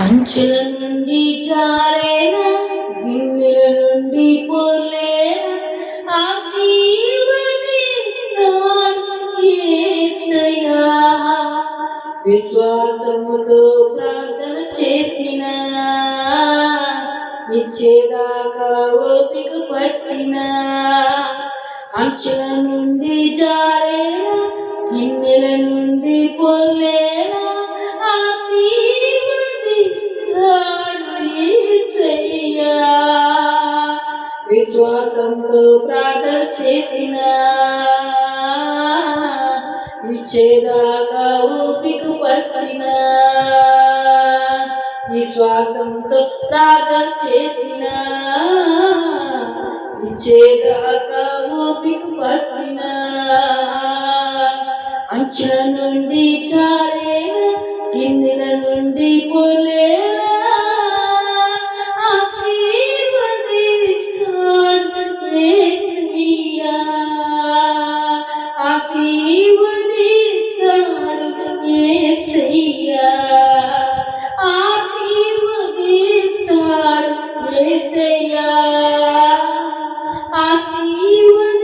అంచుల నుండి జారేనా, గిన్నెల నుండి పొర్లేనా, ఆశీర్వదిస్తాడు యేసయ్యా. విశ్వాసముతో ప్రార్థన చేసిన, ఇచ్చేదాకా ఓపిక పట్టిన, అంచుల నుండి జారేనా, గిన్నెల నుండి పొర్లేనా, ఆశీర్వదిస్తాడు యేసయ్యా. విశ్వాసంతో ప్రార్థన చేసిన, ఇచ్చేదాకా ఓపిక పట్టిన, విశ్వాసంతో ప్రార్థన చేసిన, ఇచ్చేదాకా ఓపిక పట్టిన, అంచుల నుండి జారేనా, గిన్నెల నుండి పొర్లేనా, ఆశీర్వదిస్తాడు యేసయ్యా. ఆశీర్వదిస్తాడు యేసయ్యా. ఆశీర్వదిస్తాడు యేసయ్యా.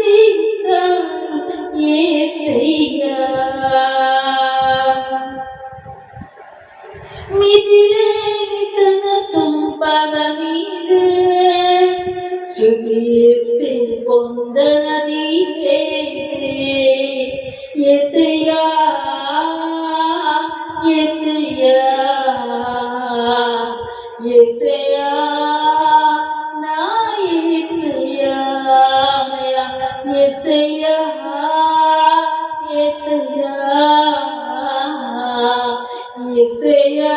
ఆశీర్వదిస్తాడు యేసయ్యా. మితిలేని తన సంపద నీదే, స్తుతిస్తే పొందనది ఏదే. యేసయ్యా యేసయ్యా యేసయ్యా, నా యేసయ్యా. యేసయ్యా యేసయ్యా యేసయ్యా,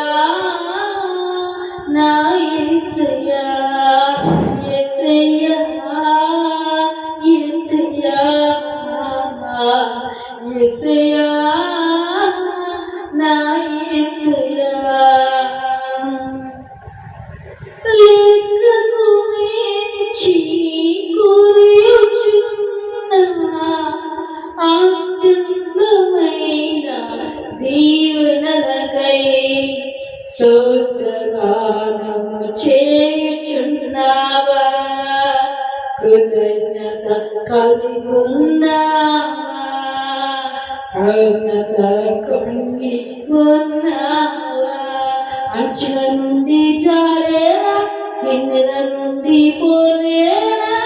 నా యేసయ్యా. యేసయ్యా యేసయ్యా యేసయ్యా, నా యేసయ్యా. లెక్కకు మించి కురియుచున్న అత్యున్నతమైన దీవెనలకై స్తోత్రగానము చేయుచున్నావా, కృతజ్ఞత కలిగున్నావా, అజ్ఞత కృంగి ఉన్నావా. అంచుల నుండి జారేనా, గిన్నెల నుండి పొర్లేనా,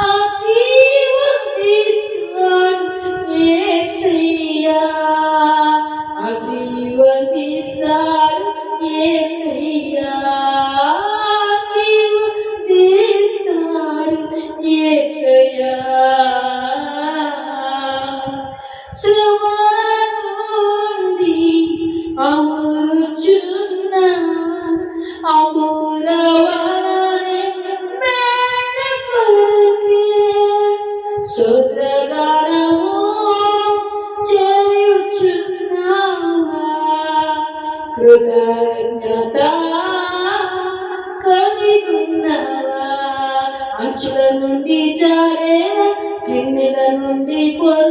ఆశీర్వదిస్తాడు యేసయ్యా. ఆశీర్వదిస్తాడు యేసయ్యా. ఆశీర్వదిస్తాడు యేసయ్యా. శ్రమ నుండి అమరుచున్న అమూలవలె మేడ కొరకే స్తోత్రగానము చేయుచున్నావా, కృతజ్ఞత కలిగున్నావా. అంచుల నుండి జారేనా, గిన్నెల నుండి పొర్లేనా,